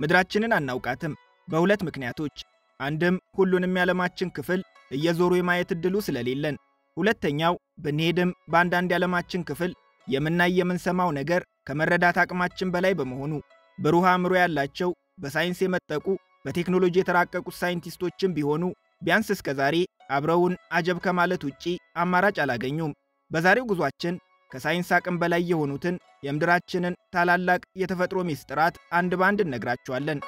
ምድራችንን አናውቃትም በሁለት ምክንያቶች አንድም ሁሉንም ያለማችን ክፍል እየዞሩ የማየት እድሉ ስለሌለን ሁለተኛው ብንሄድም በአንዳንድ ያለማችን ክፍል የምናይ የምንሰማው ነገር ከመረዳት አቅማችን በላይ በመሆኑ ብሩህ አእምሮ ያላቸው በሳይንስ የመጠቁ በቴክኖሎጂ የተራቀቁ ሳይንቲስቶችም ቢሆኑ ቢያንስ እስከ ዛሬ አብረውን አጀብ ከማለት ውጪ አማራጭ አላገኙም በዛሬው ጉዟችን ከሳይንስ አቅም በላይ የሆኑትን የምድራችንን ታላላቅ የተፈጥሮ ሚስጥራት አንድ ባንድ እነግራችኋለን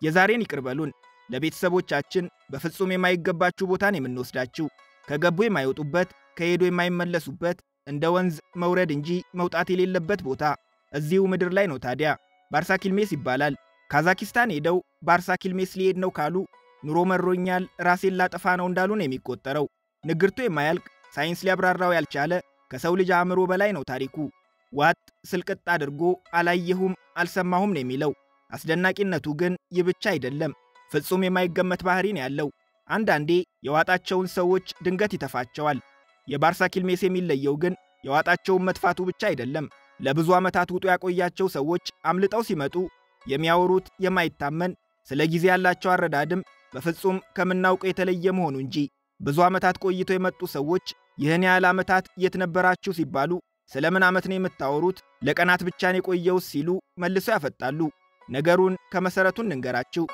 የዛሬን ይቅርበሉን ለቤተሰቦቻችን በፍጹም የማይገባችሁ ቦታን የምንወስዳችሁ ከገቡ የማይወጡበት ከሄዱ የማይመለሱበት እንደ ወንዝ መውረድ እንጂ መውጣት የሌለበት ቦታ እዚሁ ምድር ላይ ነው ታዲያ ባርሳኪልሜስ ይባላል ካዛኪስታን ሄደው ባርሳኪልሜስ ሊሄድ ነው ካሉ ኑሮ መሮኛል ራሴን ላጠፋ ነው እንዳሉ ነው የሚቆጠረው ንግርቱ የማያልቅ ሳይንስ ሊያብራራው ያልቻለ ከሰው ልጅ አእምሮ በላይ ነው ታሪኩ ዋጥ ስልቅጥ አድርጎ አላየሁም አልሰማሁም ነው የሚለው አስደናቂነቱ ግን ይብቻ አይደለም ፍጹም የማይገመት ባህሪ ነው ያለው አንዳንዴ የዋጣቸውን ሰዎች ድንገት ይተፋቸዋል የባርሳኪልሜስ የሚለየው ግን የዋጣቸውን መጥፋቱ ብቻ አይደለም ለብዙ ዓመታት ውጡ ያቆያቸው ሰዎች አምልጠው ሲመጡ የሚያወሩት የማይታመን ስለ ጊዜ ያላቸው አረዳድም በፍጹም ከምናውቀው የተለየ መሆኑ እንጂ ብዙ ዓመታት ቆይተው የመጡ ሰዎች ይህን ያህል ዓመታት የት ነበራችሁ ሲባሉ ስለምን ዓመት ነው የምታወሩት ለቀናት ብቻ ነው የቆየው ሲሉ መልሰው ያፈጣሉ ነገሩን ከመሰረቱ እንንገራችሁ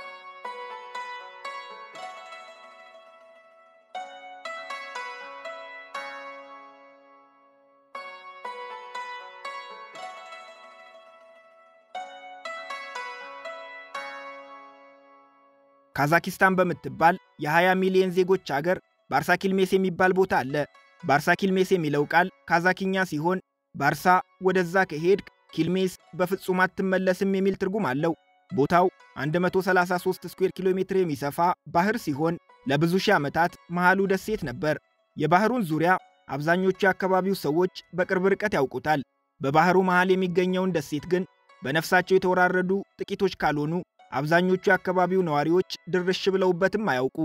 ካዛኪስታን በምትባል የ20 ሚሊዮን ዜጎች ሀገር ባርሳኪልሜስ የሚባል ቦታ አለ ባርሳኪልሜስ የሚለው ቃል ካዛኪኛ ሲሆን ባርሳ ወደዛ ከሄድክ ኪልሜስ በፍጹም አትመለስም የሚል ትርጉም አለው ቦታው 133 ስኩዌር ኪሎ ሜትር የሚሰፋ ባህር ሲሆን ለብዙ ሺህ ዓመታት መሃሉ ደሴት ነበር የባህሩን ዙሪያ አብዛኞቹ የአካባቢው ሰዎች በቅርብ ርቀት ያውቁታል በባህሩ መሃል የሚገኘውን ደሴት ግን በነፍሳቸው የተወራረዱ ጥቂቶች ካልሆኑ አብዛኞቹ የአካባቢው ነዋሪዎች ድርሽ ብለውበትም አያውቁ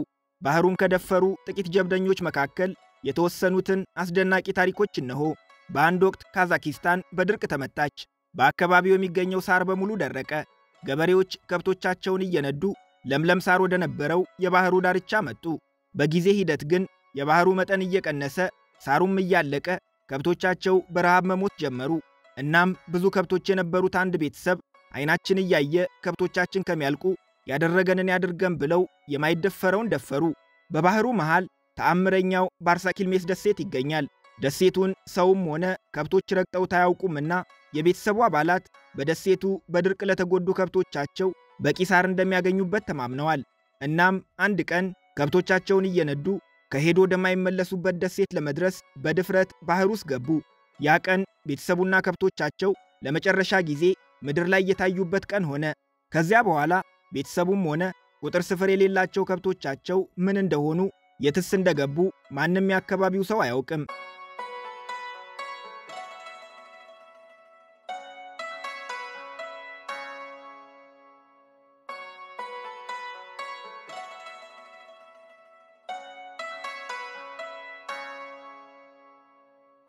ባህሩን ከደፈሩ ጥቂት ጀብደኞች መካከል የተወሰኑትን አስደናቂ ታሪኮች እነሆ በአንድ ወቅት ካዛኪስታን በድርቅ ተመታች በአካባቢው የሚገኘው ሳር በሙሉ ደረቀ ገበሬዎች ከብቶቻቸውን እየነዱ ለምለም ሳር ወደ ነበረው የባህሩ ዳርቻ መጡ በጊዜ ሂደት ግን የባህሩ መጠን እየቀነሰ ሳሩም እያለቀ ከብቶቻቸው በረሃብ መሞት ጀመሩ እናም ብዙ ከብቶች የነበሩት አንድ ቤተሰብ አይናችን እያየ ከብቶቻችን ከሚያልቁ ያደረገንን ያድርገን ብለው የማይደፈረውን ደፈሩ በባህሩ መሃል ተአምረኛው ባርሳኪልሜስ ደሴት ይገኛል ደሴቱን ሰውም ሆነ ከብቶች ረግጠው ታያውቁምና የቤተሰቡ አባላት በደሴቱ በድርቅ ለተጎዱ ከብቶቻቸው በቂ ሳር እንደሚያገኙበት ተማምነዋል እናም አንድ ቀን ከብቶቻቸውን እየነዱ ከሄዶ ወደማይመለሱበት ደሴት ለመድረስ በድፍረት ባህር ውስጥ ገቡ ያ ቀን ቤተሰቡና ከብቶቻቸው ለመጨረሻ ጊዜ ምድር ላይ የታዩበት ቀን ሆነ ከዚያ በኋላ ቤተሰቡም ሆነ ቁጥር ስፍር የሌላቸው ከብቶቻቸው ምን እንደሆኑ የትስ እንደገቡ ማንም ያከባቢው ሰው አያውቅም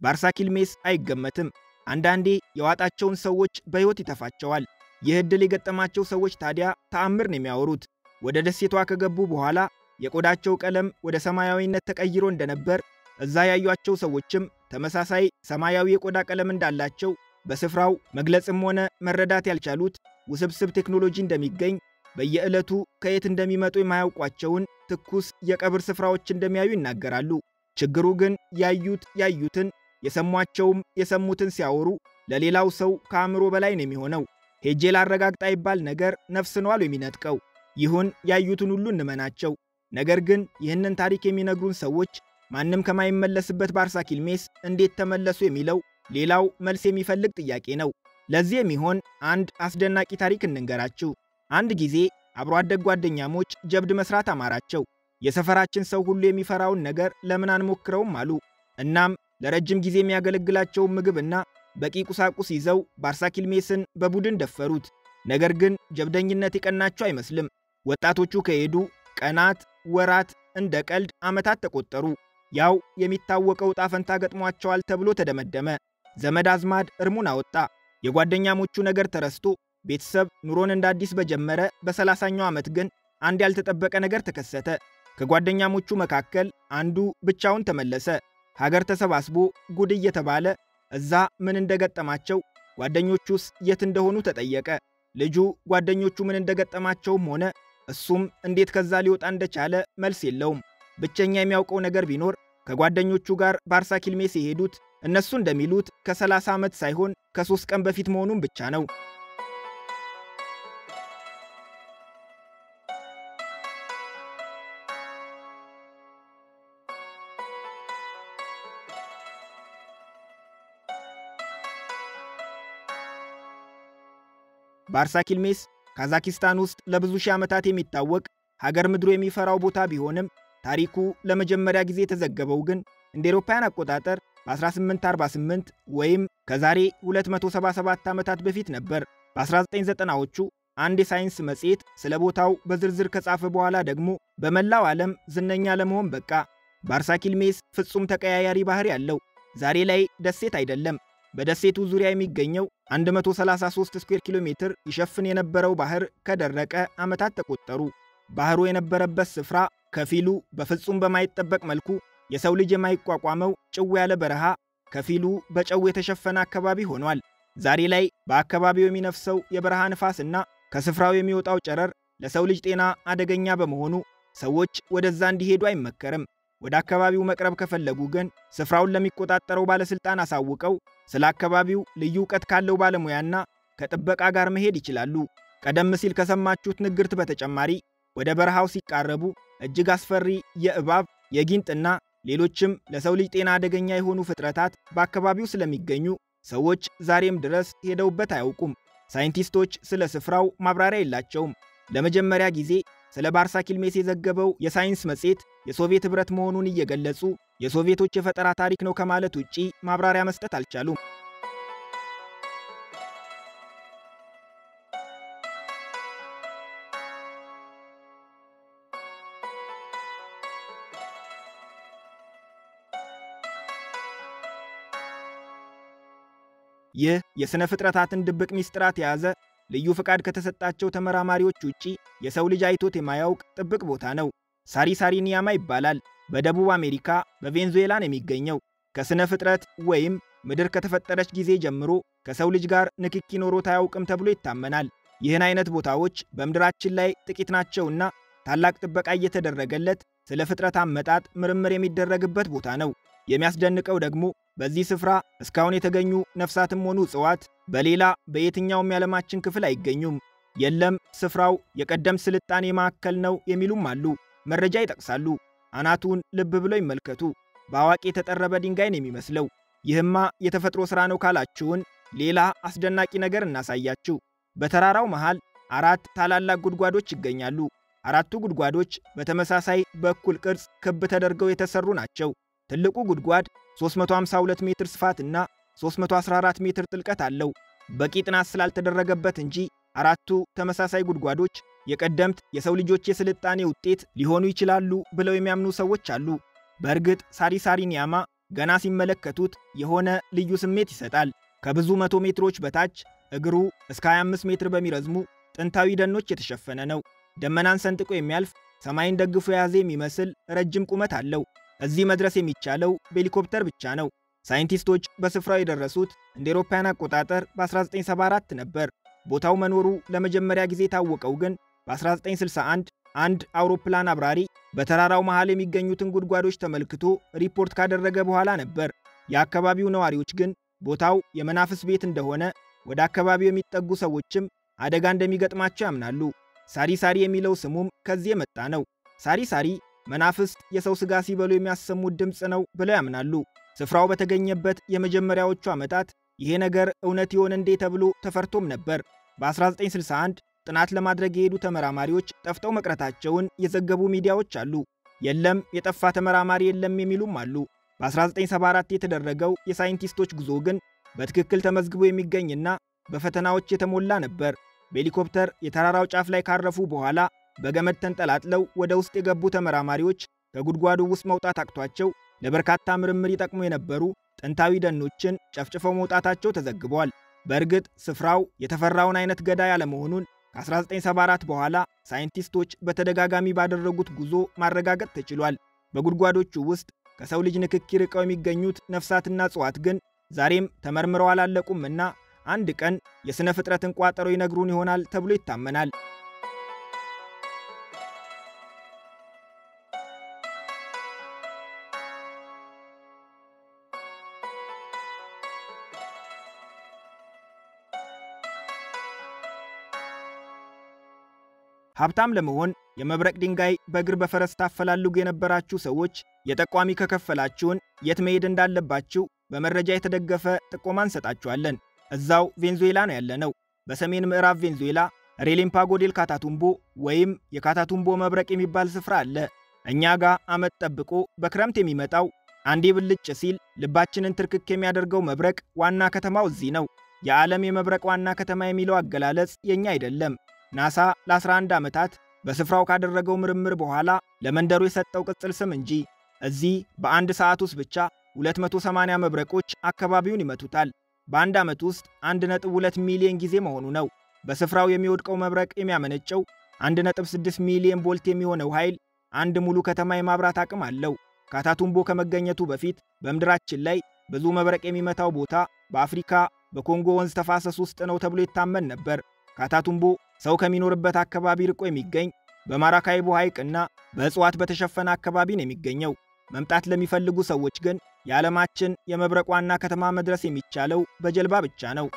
ባርሳኪልሜስ አይገመትም አንዳንዴ የዋጣቸውን ሰዎች በሕይወት ይተፋቸዋል ይህ ዕድል የገጠማቸው ሰዎች ታዲያ ተአምር ነው የሚያወሩት ወደ ደሴቷ ከገቡ በኋላ የቆዳቸው ቀለም ወደ ሰማያዊነት ተቀይሮ እንደነበር እዛ ያዩአቸው ሰዎችም ተመሳሳይ ሰማያዊ የቆዳ ቀለም እንዳላቸው በስፍራው መግለጽም ሆነ መረዳት ያልቻሉት ውስብስብ ቴክኖሎጂ እንደሚገኝ በየዕለቱ ከየት እንደሚመጡ የማያውቋቸውን ትኩስ የቀብር ስፍራዎች እንደሚያዩ ይናገራሉ ችግሩ ግን ያዩትን የሰሟቸውም የሰሙትን ሲያወሩ ለሌላው ሰው ከአእምሮ በላይ ነው የሚሆነው ሄጄ ላረጋግጣ ይባል ነገር ነፍስ ነው አሉ የሚነጥቀው ይሁን ያዩትን ሁሉ እንመናቸው ነገር ግን ይህንን ታሪክ የሚነግሩን ሰዎች ማንም ከማይመለስበት ባርሳኪልሜስ እንዴት ተመለሱ የሚለው ሌላው መልስ የሚፈልግ ጥያቄ ነው ለዚህ የሚሆን አንድ አስደናቂ ታሪክ እንንገራችሁ አንድ ጊዜ አብሮ አደግ ጓደኛሞች ጀብድ መስራት አማራቸው የሰፈራችን ሰው ሁሉ የሚፈራውን ነገር ለምን አንሞክረውም አሉ እናም ለረጅም ጊዜ የሚያገለግላቸው ምግብና በቂ ቁሳቁስ ይዘው ባርሳኪልሜስን በቡድን ደፈሩት ነገር ግን ጀብደኝነት የቀናቸው አይመስልም። ወጣቶቹ ከሄዱ ቀናት፣ ወራት፣ እንደ ቀልድ ዓመታት ተቆጠሩ። ያው የሚታወቀው ዕጣ ፈንታ ገጥሟቸዋል ተብሎ ተደመደመ። ዘመድ አዝማድ እርሙን አወጣ። የጓደኛሞቹ ነገር ተረስቶ ቤተሰብ ኑሮን እንደ አዲስ በጀመረ በ30ኛው ዓመት ግን አንድ ያልተጠበቀ ነገር ተከሰተ። ከጓደኛሞቹ መካከል አንዱ ብቻውን ተመለሰ። ሀገር ተሰባስቦ ጉድ እየተባለ እዛ ምን እንደገጠማቸው ጓደኞቹስ የት እንደሆኑ ተጠየቀ። ልጁ ጓደኞቹ ምን እንደገጠማቸውም ሆነ እሱም እንዴት ከዛ ሊወጣ እንደቻለ መልስ የለውም። ብቸኛ የሚያውቀው ነገር ቢኖር ከጓደኞቹ ጋር ባርሳ ኪልሜስ የሄዱት እነሱ እንደሚሉት ከ30 ዓመት ሳይሆን ከ3 ቀን በፊት መሆኑን ብቻ ነው። ባርሳ ኪልሜስ ካዛኪስታን ውስጥ ለብዙ ሺህ ዓመታት የሚታወቅ ሀገር ምድሩ የሚፈራው ቦታ ቢሆንም ታሪኩ ለመጀመሪያ ጊዜ የተዘገበው ግን እንደ አውሮፓውያን አቆጣጠር በ1848 ወይም ከዛሬ 277 ዓመታት በፊት ነበር። በ1990ዎቹ አንድ የሳይንስ መጽሔት ስለ ቦታው በዝርዝር ከጻፈ በኋላ ደግሞ በመላው ዓለም ዝነኛ ለመሆን በቃ። ባርሳ ኪልሜስ ፍጹም ተቀያያሪ ባህር ያለው ዛሬ ላይ ደሴት አይደለም። በደሴቱ ዙሪያ የሚገኘው 133 ስኩዌር ኪሎ ሜትር ይሸፍን የነበረው ባህር ከደረቀ ዓመታት ተቆጠሩ። ባህሩ የነበረበት ስፍራ ከፊሉ በፍጹም በማይጠበቅ መልኩ የሰው ልጅ የማይቋቋመው ጭው ያለ በረሃ፣ ከፊሉ በጨው የተሸፈነ አካባቢ ሆኗል። ዛሬ ላይ በአካባቢው የሚነፍሰው የበረሃ ንፋስና ከስፍራው የሚወጣው ጨረር ለሰው ልጅ ጤና አደገኛ በመሆኑ ሰዎች ወደዛ እንዲሄዱ አይመከርም። ወደ አካባቢው መቅረብ ከፈለጉ ግን ስፍራውን ለሚቆጣጠረው ባለስልጣን አሳውቀው ስለ አካባቢው ልዩ ዕውቀት ካለው ባለሙያና ከጥበቃ ጋር መሄድ ይችላሉ። ቀደም ሲል ከሰማችሁት ንግርት በተጨማሪ ወደ በረሃው ሲቃረቡ እጅግ አስፈሪ የእባብ የጊንጥና ሌሎችም ለሰው ልጅ ጤና አደገኛ የሆኑ ፍጥረታት በአካባቢው ስለሚገኙ ሰዎች ዛሬም ድረስ ሄደውበት አያውቁም። ሳይንቲስቶች ስለ ስፍራው ማብራሪያ የላቸውም። ለመጀመሪያ ጊዜ ስለ ባርሳ ኪልሜስ የዘገበው የሳይንስ መጽሔት የሶቪየት ኅብረት መሆኑን እየገለጹ የሶቪየቶች የፈጠራ ታሪክ ነው ከማለት ውጪ ማብራሪያ መስጠት አልቻሉም። ይህ የሥነ ፍጥረታትን ድብቅ ሚስጥራት የያዘ ልዩ ፍቃድ ከተሰጣቸው ተመራማሪዎች ውጪ የሰው ልጅ አይቶት የማያውቅ ጥብቅ ቦታ ነው። ሳሪ ኒያማ ይባላል። በደቡብ አሜሪካ በቬንዙዌላ ነው የሚገኘው። ከሥነ ፍጥረት ወይም ምድር ከተፈጠረች ጊዜ ጀምሮ ከሰው ልጅ ጋር ንክኪ ኖሮት አያውቅም ተብሎ ይታመናል። ይህን አይነት ቦታዎች በምድራችን ላይ ጥቂት ናቸውና ታላቅ ጥበቃ እየተደረገለት ስለ ፍጥረት አመጣጥ ምርምር የሚደረግበት ቦታ ነው። የሚያስደንቀው ደግሞ በዚህ ስፍራ እስካሁን የተገኙ ነፍሳትም ሆኑ እጽዋት በሌላ በየትኛውም የዓለማችን ክፍል አይገኙም። የለም ስፍራው የቀደምት ስልጣኔ ማዕከል ነው የሚሉም አሉ። መረጃ ይጠቅሳሉ። አናቱን ልብ ብለው ይመልከቱ። በአዋቂ የተጠረበ ድንጋይ ነው የሚመስለው። ይህማ የተፈጥሮ ሥራ ነው ካላችሁን ሌላ አስደናቂ ነገር እናሳያችሁ። በተራራው መሃል 4 ታላላቅ ጉድጓዶች ይገኛሉ። 4ቱ ጉድጓዶች በተመሳሳይ በእኩል ቅርጽ ክብ ተደርገው የተሰሩ ናቸው። ትልቁ ጉድጓድ 352 ሜትር ስፋትና 314 ሜትር ጥልቀት አለው። በቂ ጥናት ስላልተደረገበት እንጂ 4ቱ ተመሳሳይ ጉድጓዶች የቀደምት የሰው ልጆች የስልጣኔ ውጤት ሊሆኑ ይችላሉ ብለው የሚያምኑ ሰዎች አሉ። በእርግጥ ሳሪ ኒያማ ገና ሲመለከቱት የሆነ ልዩ ስሜት ይሰጣል። ከብዙ 100 ሜትሮች በታች እግሩ እስከ 25 ሜትር በሚረዝሙ ጥንታዊ ደኖች የተሸፈነ ነው። ደመናን ሰንጥቆ የሚያልፍ ሰማይን ደግፎ የያዘ የሚመስል ረጅም ቁመት አለው። እዚህ መድረስ የሚቻለው በሄሊኮፕተር ብቻ ነው። ሳይንቲስቶች በስፍራው የደረሱት እንደ አውሮፓውያን አቆጣጠር በ1974 ነበር። ቦታው መኖሩ ለመጀመሪያ ጊዜ የታወቀው ግን በ1961 አንድ አውሮፕላን አብራሪ በተራራው መሃል የሚገኙትን ጉድጓዶች ተመልክቶ ሪፖርት ካደረገ በኋላ ነበር። የአካባቢው ነዋሪዎች ግን ቦታው የመናፍስ ቤት እንደሆነ፣ ወደ አካባቢው የሚጠጉ ሰዎችም አደጋ እንደሚገጥማቸው ያምናሉ። ሳሪ የሚለው ስሙም ከዚህ የመጣ ነው። ሳሪ መናፍስት የሰው ሥጋ ሲበሉ የሚያሰሙት ድምፅ ነው ብለው ያምናሉ። ስፍራው በተገኘበት የመጀመሪያዎቹ ዓመታት ይሄ ነገር እውነት ይሆን እንዴ ተብሎ ተፈርቶም ነበር። በ1961 ጥናት ለማድረግ የሄዱ ተመራማሪዎች ጠፍተው መቅረታቸውን የዘገቡ ሚዲያዎች አሉ። የለም የጠፋ ተመራማሪ የለም የሚሉም አሉ። በ1974 የተደረገው የሳይንቲስቶች ጉዞ ግን በትክክል ተመዝግቦ የሚገኝና በፈተናዎች የተሞላ ነበር። በሄሊኮፕተር የተራራው ጫፍ ላይ ካረፉ በኋላ በገመድ ተንጠላጥለው ወደ ውስጥ የገቡ ተመራማሪዎች ከጉድጓዱ ውስጥ መውጣት አቅቷቸው ለበርካታ ምርምር ይጠቅሙ የነበሩ ጥንታዊ ደኖችን ጨፍጭፈው መውጣታቸው ተዘግቧል። በእርግጥ ስፍራው የተፈራውን አይነት ገዳይ አለመሆኑን ከ1974 በኋላ ሳይንቲስቶች በተደጋጋሚ ባደረጉት ጉዞ ማረጋገጥ ተችሏል። በጉድጓዶቹ ውስጥ ከሰው ልጅ ንክኪ ርቀው የሚገኙት ነፍሳትና እጽዋት ግን ዛሬም ተመርምረው አላለቁምና አንድ ቀን የሥነ ፍጥረትን ቋጠሮ ይነግሩን ይሆናል ተብሎ ይታመናል። ሀብታም ለመሆን የመብረቅ ድንጋይ በእግር በፈረስ ታፈላልጉ የነበራችሁ ሰዎች የጠቋሚ ከከፈላችሁን የት መሄድ እንዳለባችሁ በመረጃ የተደገፈ ጥቆማ እንሰጣችኋለን። እዛው ቬንዙዌላ ነው ያለነው። በሰሜን ምዕራብ ቬንዙዌላ ሬሌምፓጎ ዴል ካታቱምቦ ወይም የካታቱምቦ መብረቅ የሚባል ስፍራ አለ። እኛ ጋር ዓመት ጠብቆ በክረምት የሚመጣው አንዴ ብልጭ ሲል ልባችንን ትርክክ የሚያደርገው መብረቅ ዋና ከተማው እዚህ ነው። የዓለም የመብረቅ ዋና ከተማ የሚለው አገላለጽ የኛ አይደለም። ናሳ ለ11 ዓመታት በስፍራው ካደረገው ምርምር በኋላ ለመንደሩ የሰጠው ቅጽል ስም እንጂ እዚህ በአንድ ሰዓት ውስጥ ብቻ 280 መብረቆች አካባቢውን ይመቱታል። በአንድ ዓመት ውስጥ 1.2 ሚሊዮን ጊዜ መሆኑ ነው። በስፍራው የሚወድቀው መብረቅ የሚያመነጨው 1.6 ሚሊዮን ቮልት የሚሆነው ኃይል አንድ ሙሉ ከተማ የማብራት አቅም አለው። ካታቱምቦ ከመገኘቱ በፊት በምድራችን ላይ ብዙ መብረቅ የሚመታው ቦታ በአፍሪካ በኮንጎ ወንዝ ተፋሰስ ውስጥ ነው ተብሎ ይታመን ነበር። ካታቱምቦ ሰው ከሚኖርበት አካባቢ ርቆ የሚገኝ በማራካይቦ ሐይቅና በእጽዋት በተሸፈነ አካባቢ ነው የሚገኘው። መምጣት ለሚፈልጉ ሰዎች ግን የዓለማችን የመብረቅ ዋና ከተማ መድረስ የሚቻለው በጀልባ ብቻ ነው።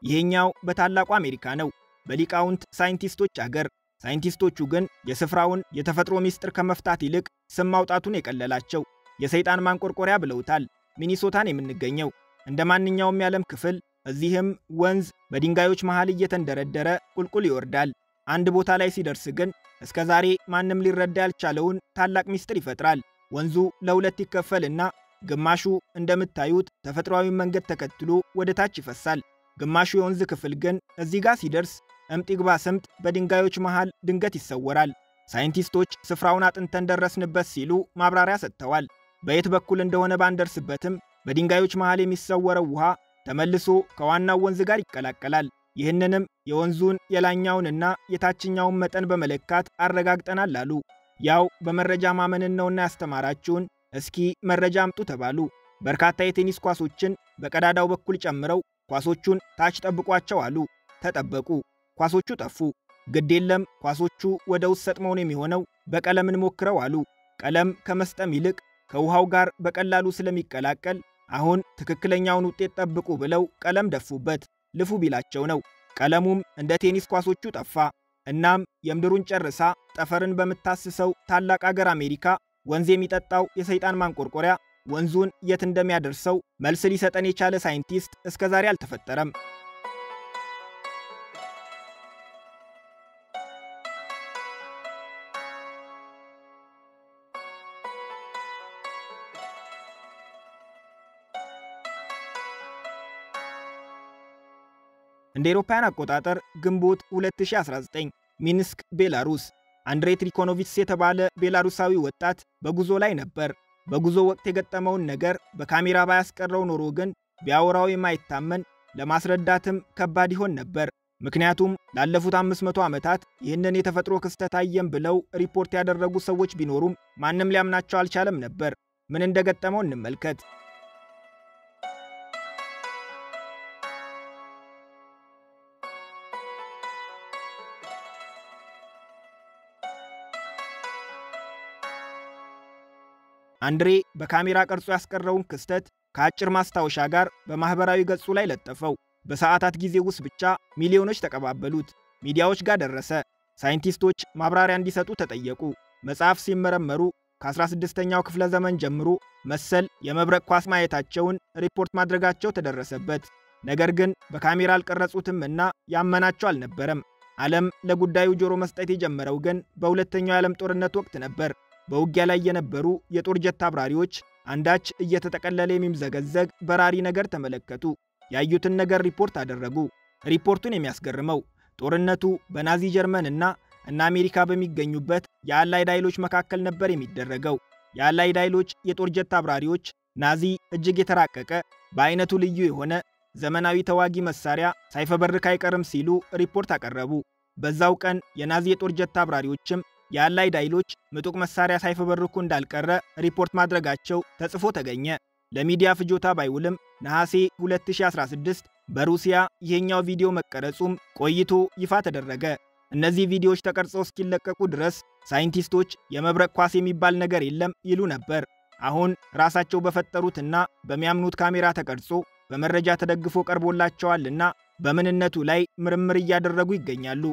ይሄኛው በታላቁ አሜሪካ ነው፣ በሊቃውንት ሳይንቲስቶች አገር። ሳይንቲስቶቹ ግን የስፍራውን የተፈጥሮ ሚስጥር ከመፍታት ይልቅ ስም ማውጣቱን የቀለላቸው የሰይጣን ማንቆርቆሪያ ብለውታል። ሚኒሶታን የምንገኘው እንደ ማንኛውም የዓለም ክፍል እዚህም ወንዝ በድንጋዮች መሃል እየተንደረደረ ቁልቁል ይወርዳል። አንድ ቦታ ላይ ሲደርስ ግን እስከ ዛሬ ማንም ሊረዳ ያልቻለውን ታላቅ ሚስጥር ይፈጥራል። ወንዙ ለሁለት ይከፈልና ግማሹ እንደምታዩት ተፈጥሯዊ መንገድ ተከትሎ ወደ ታች ይፈሳል። ግማሹ የወንዝ ክፍል ግን እዚህ ጋር ሲደርስ እምጥ ይግባ ስምጥ በድንጋዮች መሃል ድንገት ይሰወራል። ሳይንቲስቶች ስፍራውን አጥንተን ደረስንበት ሲሉ ማብራሪያ ሰጥተዋል። በየት በኩል እንደሆነ ባንደርስበትም በድንጋዮች መሃል የሚሰወረው ውሃ ተመልሶ ከዋናው ወንዝ ጋር ይቀላቀላል። ይህንንም የወንዙን የላይኛውንና የታችኛውን መጠን በመለካት አረጋግጠናል አሉ። ያው በመረጃ ማመንን ነውና ያስተማራችሁን፣ እስኪ መረጃ አምጡ ተባሉ። በርካታ የቴኒስ ኳሶችን በቀዳዳው በኩል ጨምረው ኳሶቹን ታች ጠብቋቸው አሉ። ተጠበቁ። ኳሶቹ ጠፉ። ግድ የለም ኳሶቹ ወደ ውስጥ ሰጥመው ነው የሚሆነው፣ በቀለም እንሞክረው አሉ። ቀለም ከመስጠም ይልቅ ከውሃው ጋር በቀላሉ ስለሚቀላቀል አሁን ትክክለኛውን ውጤት ጠብቁ ብለው ቀለም ደፉበት። ልፉ ቢላቸው ነው። ቀለሙም እንደ ቴኒስ ኳሶቹ ጠፋ። እናም የምድሩን ጨርሳ ጠፈርን በምታስሰው ታላቅ አገር አሜሪካ ወንዝ የሚጠጣው የሰይጣን ማንቆርቆሪያ ወንዙን የት እንደሚያደርሰው መልስ ሊሰጠን የቻለ ሳይንቲስት እስከዛሬ አልተፈጠረም። እንደ አውሮፓውያን አቆጣጠር ግንቦት 2019 ሚንስክ ቤላሩስ አንድሬ ትሪኮኖቪች የተባለ ቤላሩሳዊ ወጣት በጉዞ ላይ ነበር። በጉዞ ወቅት የገጠመውን ነገር በካሜራ ባያስቀረው ኖሮ ግን ቢያወራው የማይታመን ለማስረዳትም ከባድ ይሆን ነበር። ምክንያቱም ላለፉት 500 ዓመታት ይህንን የተፈጥሮ ክስተት አየም ብለው ሪፖርት ያደረጉ ሰዎች ቢኖሩም ማንም ሊያምናቸው አልቻለም ነበር። ምን እንደገጠመው እንመልከት። አንድሬ በካሜራ ቀርጾ ያስቀረውን ክስተት ከአጭር ማስታወሻ ጋር በማህበራዊ ገጹ ላይ ለጠፈው። በሰዓታት ጊዜ ውስጥ ብቻ ሚሊዮኖች ተቀባበሉት። ሚዲያዎች ጋር ደረሰ። ሳይንቲስቶች ማብራሪያ እንዲሰጡ ተጠየቁ። መጽሐፍ ሲመረመሩ ከ16ኛው ክፍለ ዘመን ጀምሮ መሰል የመብረቅ ኳስ ማየታቸውን ሪፖርት ማድረጋቸው ተደረሰበት። ነገር ግን በካሜራ አልቀረጹትምና ያመናቸው አልነበረም። ዓለም ለጉዳዩ ጆሮ መስጠት የጀመረው ግን በሁለተኛው የዓለም ጦርነት ወቅት ነበር። በውጊያ ላይ የነበሩ የጦር ጀት አብራሪዎች አንዳች እየተጠቀለለ የሚምዘገዘግ በራሪ ነገር ተመለከቱ። ያዩትን ነገር ሪፖርት አደረጉ። ሪፖርቱን የሚያስገርመው ጦርነቱ በናዚ ጀርመንና እና አሜሪካ በሚገኙበት የአላይድ ኃይሎች መካከል ነበር የሚደረገው። የአላይድ ኃይሎች የጦር ጀት አብራሪዎች ናዚ እጅግ የተራቀቀ በአይነቱ ልዩ የሆነ ዘመናዊ ተዋጊ መሳሪያ ሳይፈበርክ አይቀርም ሲሉ ሪፖርት አቀረቡ። በዛው ቀን የናዚ የጦር ጀት አብራሪዎችም የአላይድ ኃይሎች ምጡቅ መሳሪያ ሳይፈበርኩ እንዳልቀረ ሪፖርት ማድረጋቸው ተጽፎ ተገኘ። ለሚዲያ ፍጆታ ባይውልም ነሐሴ 2016 በሩሲያ ይሄኛው ቪዲዮ መቀረጹም ቆይቶ ይፋ ተደረገ። እነዚህ ቪዲዮዎች ተቀርጸው እስኪለቀቁ ድረስ ሳይንቲስቶች የመብረቅ ኳስ የሚባል ነገር የለም ይሉ ነበር። አሁን ራሳቸው በፈጠሩትና በሚያምኑት ካሜራ ተቀርጾ በመረጃ ተደግፎ ቀርቦላቸዋልና በምንነቱ ላይ ምርምር እያደረጉ ይገኛሉ።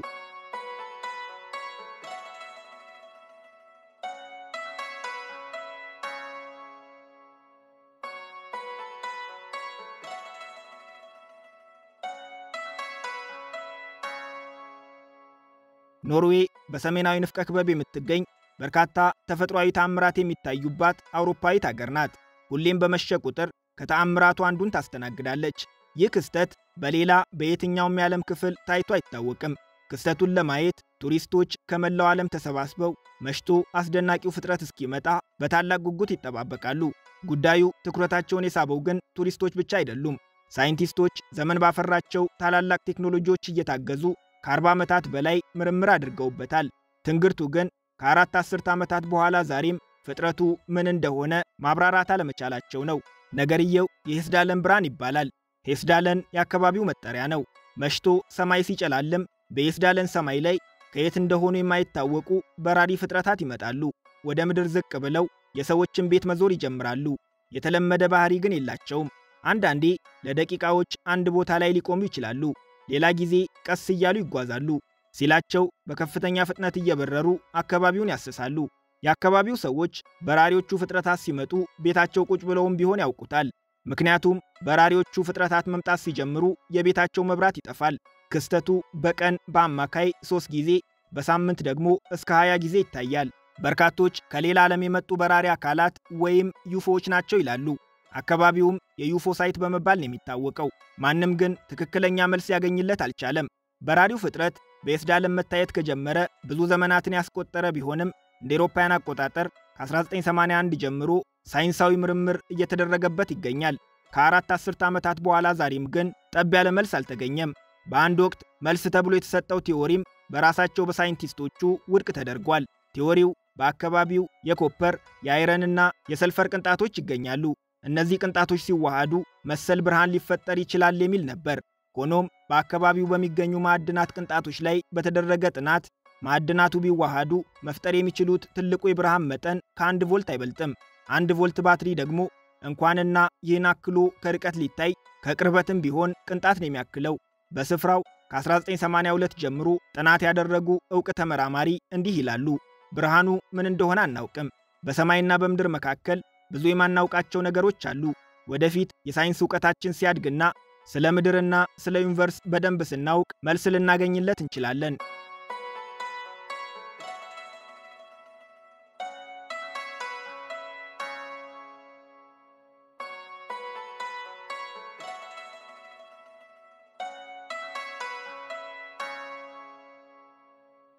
ኖርዌይ በሰሜናዊ ንፍቀ ክበብ የምትገኝ በርካታ ተፈጥሯዊ ተአምራት የሚታዩባት አውሮፓዊት ሀገር ናት። ሁሌም በመሸ ቁጥር ከተአምራቱ አንዱን ታስተናግዳለች። ይህ ክስተት በሌላ በየትኛውም የዓለም ክፍል ታይቶ አይታወቅም። ክስተቱን ለማየት ቱሪስቶች ከመላው ዓለም ተሰባስበው መሽቶ አስደናቂው ፍጥረት እስኪመጣ በታላቅ ጉጉት ይጠባበቃሉ። ጉዳዩ ትኩረታቸውን የሳበው ግን ቱሪስቶች ብቻ አይደሉም። ሳይንቲስቶች ዘመን ባፈራቸው ታላላቅ ቴክኖሎጂዎች እየታገዙ ከ40 ዓመታት በላይ ምርምር አድርገውበታል። ትንግርቱ ግን ከ4 አስርት ዓመታት በኋላ ዛሬም ፍጥረቱ ምን እንደሆነ ማብራራት አለመቻላቸው ነው። ነገርየው የሄስዳለን ብርሃን ይባላል። ሄስዳለን የአካባቢው መጠሪያ ነው። መሽቶ ሰማይ ሲጨላልም በሄስዳለን ሰማይ ላይ ከየት እንደሆኑ የማይታወቁ በራሪ ፍጥረታት ይመጣሉ። ወደ ምድር ዝቅ ብለው የሰዎችን ቤት መዞር ይጀምራሉ። የተለመደ ባህሪ ግን የላቸውም። አንዳንዴ ለደቂቃዎች አንድ ቦታ ላይ ሊቆሙ ይችላሉ። ሌላ ጊዜ ቀስ እያሉ ይጓዛሉ። ሲላቸው በከፍተኛ ፍጥነት እየበረሩ አካባቢውን ያስሳሉ። የአካባቢው ሰዎች በራሪዎቹ ፍጥረታት ሲመጡ ቤታቸው ቁጭ ብለውም ቢሆን ያውቁታል። ምክንያቱም በራሪዎቹ ፍጥረታት መምጣት ሲጀምሩ የቤታቸው መብራት ይጠፋል። ክስተቱ በቀን በአማካይ 3 ጊዜ፣ በሳምንት ደግሞ እስከ 20 ጊዜ ይታያል። በርካቶች ከሌላ ዓለም የመጡ በራሪ አካላት ወይም ዩፎዎች ናቸው ይላሉ። አካባቢውም የዩፎ ሳይት በመባል ነው የሚታወቀው። ማንም ግን ትክክለኛ መልስ ያገኝለት አልቻለም። በራሪው ፍጥረት በሄስዳለን መታየት ከጀመረ ብዙ ዘመናትን ያስቆጠረ ቢሆንም እንደ አውሮፓውያን አቆጣጠር ከ1981 ጀምሮ ሳይንሳዊ ምርምር እየተደረገበት ይገኛል። ከ4 አስርት ዓመታት በኋላ ዛሬም ግን ጠብ ያለ መልስ አልተገኘም። በአንድ ወቅት መልስ ተብሎ የተሰጠው ቲዎሪም በራሳቸው በሳይንቲስቶቹ ውድቅ ተደርጓል። ቲዎሪው በአካባቢው የኮፐር፣ የአይረንና የሰልፈር ቅንጣቶች ይገኛሉ። እነዚህ ቅንጣቶች ሲዋሃዱ መሰል ብርሃን ሊፈጠር ይችላል የሚል ነበር። ሆኖም በአካባቢው በሚገኙ ማዕድናት ቅንጣቶች ላይ በተደረገ ጥናት ማዕድናቱ ቢዋሃዱ መፍጠር የሚችሉት ትልቁ የብርሃን መጠን ከ1 ቮልት አይበልጥም። 1 ቮልት ባትሪ ደግሞ እንኳንና ይህን አክሎ ከርቀት ሊታይ ከቅርበትም ቢሆን ቅንጣት ነው የሚያክለው። በስፍራው ከ1982 ጀምሮ ጥናት ያደረጉ ዕውቅ ተመራማሪ እንዲህ ይላሉ። ብርሃኑ ምን እንደሆነ አናውቅም። በሰማይና በምድር መካከል ብዙ የማናውቃቸው ነገሮች አሉ። ወደፊት የሳይንስ ዕውቀታችን ሲያድግና ስለ ምድርና ስለ ዩኒቨርስ በደንብ ስናውቅ መልስ ልናገኝለት እንችላለን።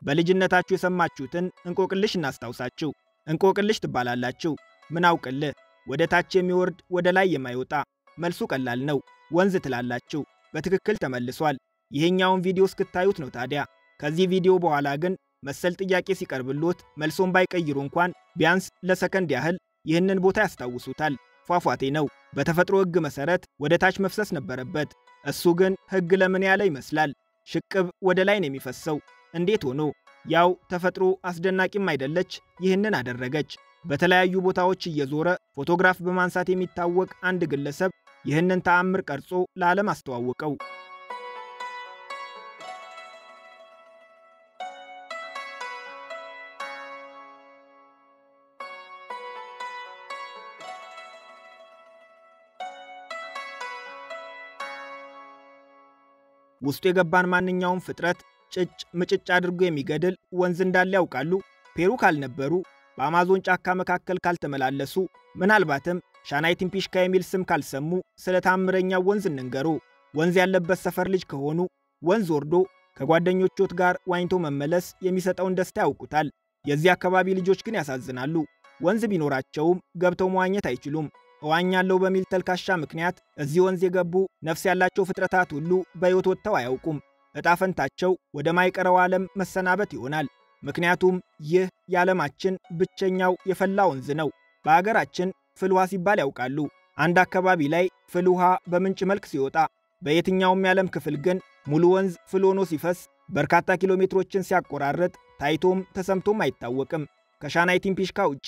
በልጅነታችሁ የሰማችሁትን እንቆቅልሽ እናስታውሳችሁ። እንቆቅልሽ ትባላላችሁ። ምን አውቅልህ? ወደ ታች የሚወርድ ወደ ላይ የማይወጣ። መልሱ ቀላል ነው። ወንዝ ትላላችሁ። በትክክል ተመልሷል። ይሄኛውን ቪዲዮ እስክታዩት ነው ታዲያ። ከዚህ ቪዲዮ በኋላ ግን መሰል ጥያቄ ሲቀርብሎት መልሶን ባይቀይሩ እንኳን ቢያንስ ለሰከንድ ያህል ይህንን ቦታ ያስታውሱታል። ፏፏቴ ነው። በተፈጥሮ ሕግ መሰረት ወደ ታች መፍሰስ ነበረበት። እሱ ግን ሕግ ለምን ያለ ይመስላል? ሽቅብ ወደ ላይ ነው የሚፈሰው። እንዴት ሆኖ? ያው ተፈጥሮ አስደናቂም አይደለች? ይህንን አደረገች። በተለያዩ ቦታዎች እየዞረ ፎቶግራፍ በማንሳት የሚታወቅ አንድ ግለሰብ ይህንን ተአምር ቀርጾ ለዓለም አስተዋወቀው። ውስጡ የገባን ማንኛውም ፍጥረት ጭጭ ምጭጭ አድርጎ የሚገድል ወንዝ እንዳለ ያውቃሉ? ፔሩ ካልነበሩ፣ በአማዞን ጫካ መካከል ካልተመላለሱ፣ ምናልባትም ሻናይቲን ፒሽካ የሚል ስም ካልሰሙ ስለ ታምረኛው ወንዝ እንንገሩ። ወንዝ ያለበት ሰፈር ልጅ ከሆኑ ወንዝ ወርዶ ከጓደኞቹት ጋር ዋኝቶ መመለስ የሚሰጠውን ደስታ ያውቁታል። የዚህ አካባቢ ልጆች ግን ያሳዝናሉ። ወንዝ ቢኖራቸውም ገብተው መዋኘት አይችሉም። እዋኛለሁ በሚል ተልካሻ ምክንያት እዚህ ወንዝ የገቡ ነፍስ ያላቸው ፍጥረታት ሁሉ በሕይወት ወጥተው አያውቁም። ዕጣ ፈንታቸው ወደ ማይቀረው ዓለም መሰናበት ይሆናል። ምክንያቱም ይህ የዓለማችን ብቸኛው የፈላ ወንዝ ነው። በአገራችን ፍል ውሃ ሲባል ያውቃሉ? አንድ አካባቢ ላይ ፍል ውሃ በምንጭ መልክ ሲወጣ፣ በየትኛውም የዓለም ክፍል ግን ሙሉ ወንዝ ፍል ሆኖ ሲፈስ በርካታ ኪሎ ሜትሮችን ሲያቆራርጥ ታይቶም ተሰምቶም አይታወቅም። ከሻናይቲን ፒሽካ ውጪ።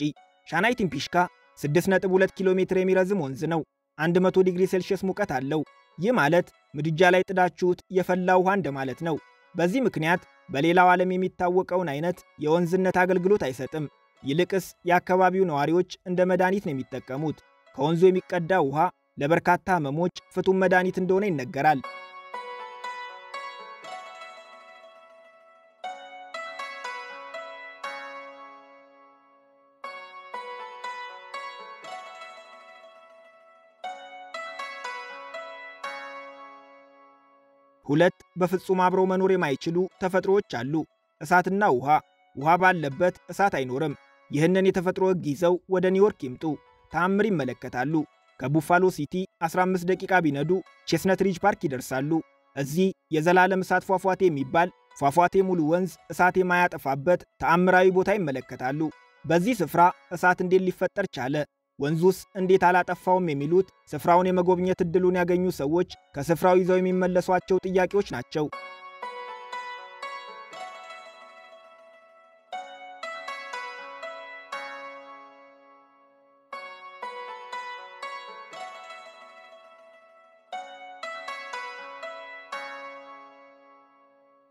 ሻናይቲን ፒሽካ 6.2 ኪሎ ሜትር የሚረዝም ወንዝ ነው። 100 ዲግሪ ሴልሺየስ ሙቀት አለው። ይህ ማለት ምድጃ ላይ ጥዳችሁት የፈላ ውሃ እንደማለት ነው። በዚህ ምክንያት በሌላው ዓለም የሚታወቀውን አይነት የወንዝነት አገልግሎት አይሰጥም። ይልቅስ የአካባቢው ነዋሪዎች እንደ መድኃኒት ነው የሚጠቀሙት። ከወንዙ የሚቀዳ ውሃ ለበርካታ ህመሞች ፍቱን መድኃኒት እንደሆነ ይነገራል። ሁለት በፍጹም አብረው መኖር የማይችሉ ተፈጥሮዎች አሉ፣ እሳትና ውሃ። ውሃ ባለበት እሳት አይኖርም። ይህንን የተፈጥሮ ሕግ ይዘው ወደ ኒውዮርክ ይምጡ፣ ተአምር ይመለከታሉ። ከቡፋሎ ሲቲ 15 ደቂቃ ቢነዱ ቼስነት ሪጅ ፓርክ ይደርሳሉ። እዚህ የዘላለም እሳት ፏፏቴ የሚባል ፏፏቴ ሙሉ ወንዝ እሳት የማያጠፋበት ተአምራዊ ቦታ ይመለከታሉ። በዚህ ስፍራ እሳት እንዴት ሊፈጠር ቻለ? ወንዙስ እንዴት አላጠፋውም? የሚሉት ስፍራውን የመጎብኘት እድሉን ያገኙ ሰዎች ከስፍራው ይዘው የሚመለሷቸው ጥያቄዎች ናቸው።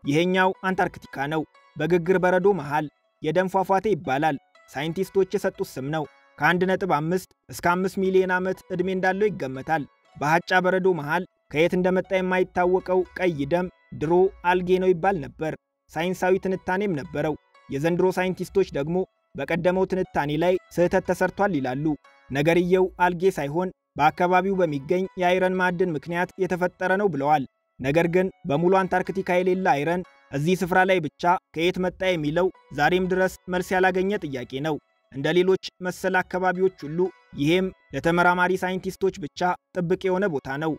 ይሄኛው አንታርክቲካ ነው። በግግር በረዶ መሃል የደም ፏፏቴ ይባላል። ሳይንቲስቶች የሰጡት ስም ነው። ከ1.5 እስከ 5 ሚሊዮን ዓመት ዕድሜ እንዳለው ይገመታል። በሐጫ በረዶ መሃል ከየት እንደመጣ የማይታወቀው ቀይ ደም ድሮ አልጌ ነው ይባል ነበር። ሳይንሳዊ ትንታኔም ነበረው። የዘንድሮ ሳይንቲስቶች ደግሞ በቀደመው ትንታኔ ላይ ስህተት ተሰርቷል ይላሉ። ነገርየው አልጌ ሳይሆን በአካባቢው በሚገኝ የአይረን ማዕድን ምክንያት የተፈጠረ ነው ብለዋል። ነገር ግን በሙሉ አንታርክቲካ የሌለ አይረን እዚህ ስፍራ ላይ ብቻ ከየት መጣ የሚለው ዛሬም ድረስ መልስ ያላገኘ ጥያቄ ነው። እንደ ሌሎች መሰል አካባቢዎች ሁሉ ይሄም ለተመራማሪ ሳይንቲስቶች ብቻ ጥብቅ የሆነ ቦታ ነው።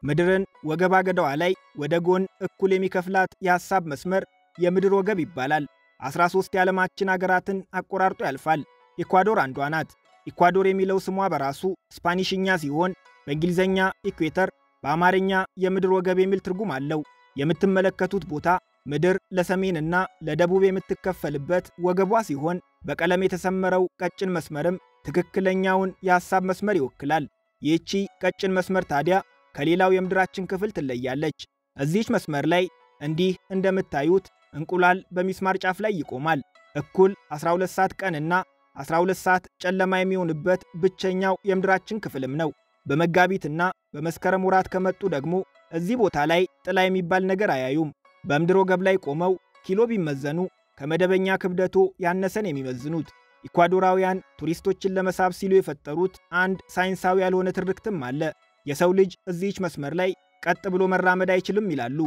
ምድርን ወገብ አገዳዋ ላይ ወደ ጎን እኩል የሚከፍላት የሐሳብ መስመር የምድር ወገብ ይባላል። 13 የዓለማችን አገራትን አቆራርጦ ያልፋል። ኢኳዶር አንዷ ናት። ኢኳዶር የሚለው ስሟ በራሱ ስፓኒሽኛ ሲሆን በእንግሊዝኛ ኢኩዌተር፣ በአማርኛ የምድር ወገብ የሚል ትርጉም አለው። የምትመለከቱት ቦታ ምድር ለሰሜንና ለደቡብ የምትከፈልበት ወገቧ ሲሆን በቀለም የተሰመረው ቀጭን መስመርም ትክክለኛውን የሐሳብ መስመር ይወክላል። ይህቺ ቀጭን መስመር ታዲያ ከሌላው የምድራችን ክፍል ትለያለች። እዚህች መስመር ላይ እንዲህ እንደምታዩት እንቁላል በሚስማር ጫፍ ላይ ይቆማል። እኩል 12 ሰዓት ቀንና 12 ሰዓት ጨለማ የሚሆንበት ብቸኛው የምድራችን ክፍልም ነው። በመጋቢትና በመስከረም ወራት ከመጡ ደግሞ እዚህ ቦታ ላይ ጥላ የሚባል ነገር አያዩም። በምድር ወገብ ላይ ቆመው ኪሎ ቢመዘኑ ከመደበኛ ክብደቶ ያነሰን የሚመዝኑት። ኢኳዶራውያን ቱሪስቶችን ለመሳብ ሲሉ የፈጠሩት አንድ ሳይንሳዊ ያልሆነ ትርክትም አለ። የሰው ልጅ እዚህች መስመር ላይ ቀጥ ብሎ መራመድ አይችልም ይላሉ።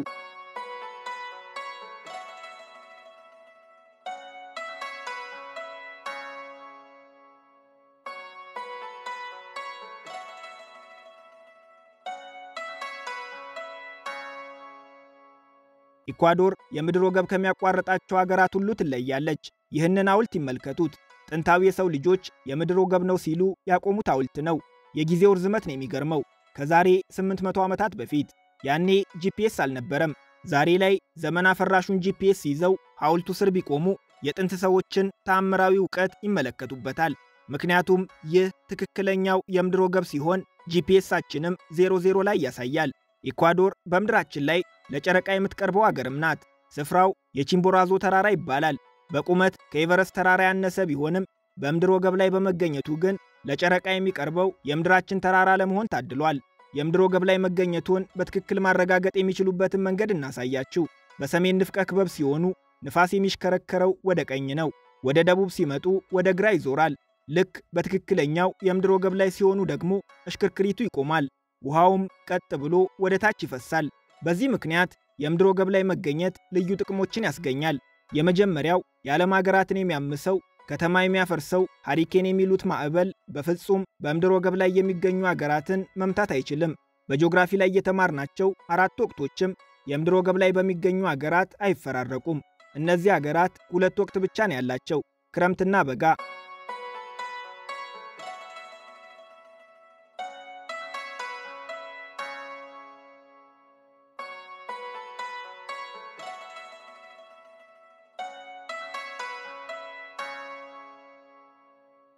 ኢኳዶር የምድር ወገብ ከሚያቋርጣቸው አገራት ሁሉ ትለያለች። ይህንን ሐውልት ይመልከቱት። ጥንታዊ የሰው ልጆች የምድር ወገብ ነው ሲሉ ያቆሙት ሐውልት ነው። የጊዜው ርዝመት ነው የሚገርመው። ከዛሬ 800 ዓመታት በፊት ያኔ ጂፒኤስ አልነበረም። ዛሬ ላይ ዘመን አፈራሹን ጂፒኤስ ይዘው ሐውልቱ ስር ቢቆሙ የጥንት ሰዎችን ተአምራዊ ዕውቀት ይመለከቱበታል። ምክንያቱም ይህ ትክክለኛው የምድር ወገብ ሲሆን ጂፒኤሳችንም 00 ላይ ያሳያል። ኢኳዶር በምድራችን ላይ ለጨረቃ የምትቀርበው አገርም ናት። ስፍራው የቺምቦራዞ ተራራ ይባላል። በቁመት ከኤቨረስት ተራራ ያነሰ ቢሆንም በምድር ወገብ ላይ በመገኘቱ ግን ለጨረቃ የሚቀርበው የምድራችን ተራራ ለመሆን ታድሏል። የምድር ወገብ ላይ መገኘቱን በትክክል ማረጋገጥ የሚችሉበትን መንገድ እናሳያችሁ። በሰሜን ንፍቀ ክበብ ሲሆኑ ንፋስ የሚሽከረከረው ወደ ቀኝ ነው። ወደ ደቡብ ሲመጡ ወደ ግራ ይዞራል። ልክ በትክክለኛው የምድር ወገብ ላይ ሲሆኑ ደግሞ እሽክርክሪቱ ይቆማል። ውሃውም ቀጥ ብሎ ወደ ታች ይፈሳል። በዚህ ምክንያት የምድር ወገብ ላይ መገኘት ልዩ ጥቅሞችን ያስገኛል። የመጀመሪያው የዓለም ሀገራትን የሚያምሰው ከተማ የሚያፈርሰው ሃሪኬን የሚሉት ማዕበል በፍጹም በምድር ወገብ ላይ የሚገኙ ሀገራትን መምታት አይችልም። በጂኦግራፊ ላይ የተማርናቸው 4 ወቅቶችም የምድር ወገብ ላይ በሚገኙ ሀገራት አይፈራረቁም። እነዚህ ሀገራት 2 ወቅት ብቻ ነው ያላቸው፣ ክረምትና በጋ።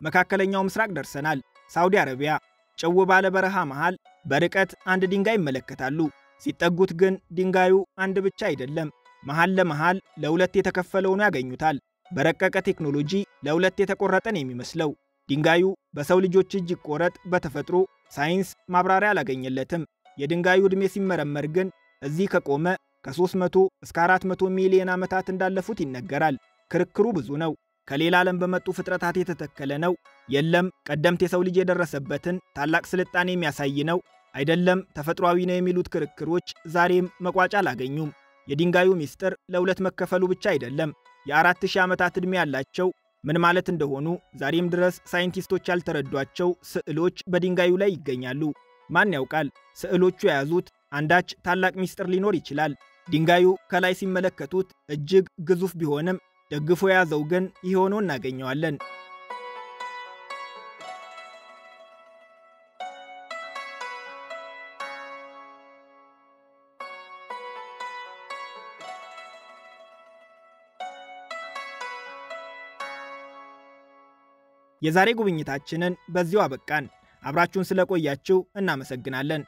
መካከለኛው ምስራቅ ደርሰናል። ሳውዲ አረቢያ ጨው ባለ በረሃ መሃል በርቀት አንድ ድንጋይ ይመለከታሉ። ሲጠጉት ግን ድንጋዩ አንድ ብቻ አይደለም፣ መሃል ለመሃል ለሁለት የተከፈለውን ያገኙታል። በረቀቀ ቴክኖሎጂ ለሁለት የተቆረጠን የሚመስለው ድንጋዩ በሰው ልጆች እጅ ይቆረጥ በተፈጥሮ ሳይንስ ማብራሪያ አላገኘለትም። የድንጋዩ ዕድሜ ሲመረመር ግን እዚህ ከቆመ ከ300 እስከ 400 ሚሊዮን ዓመታት እንዳለፉት ይነገራል። ክርክሩ ብዙ ነው። ከሌላ ዓለም በመጡ ፍጥረታት የተተከለ ነው? የለም ቀደምት የሰው ልጅ የደረሰበትን ታላቅ ስልጣኔ የሚያሳይ ነው? አይደለም ተፈጥሯዊ ነው የሚሉት ክርክሮች ዛሬም መቋጫ አላገኙም። የድንጋዩ ሚስጥር ለሁለት መከፈሉ ብቻ አይደለም። የ4000 ዓመታት ዕድሜ ያላቸው ምን ማለት እንደሆኑ ዛሬም ድረስ ሳይንቲስቶች ያልተረዷቸው ስዕሎች በድንጋዩ ላይ ይገኛሉ። ማን ያውቃል? ስዕሎቹ የያዙት አንዳች ታላቅ ሚስጥር ሊኖር ይችላል። ድንጋዩ ከላይ ሲመለከቱት እጅግ ግዙፍ ቢሆንም ደግፎ የያዘው ግን ይህ ሆኖ እናገኘዋለን። የዛሬ ጉብኝታችንን በዚሁ አበቃን። አብራችሁን ስለቆያችሁ እናመሰግናለን።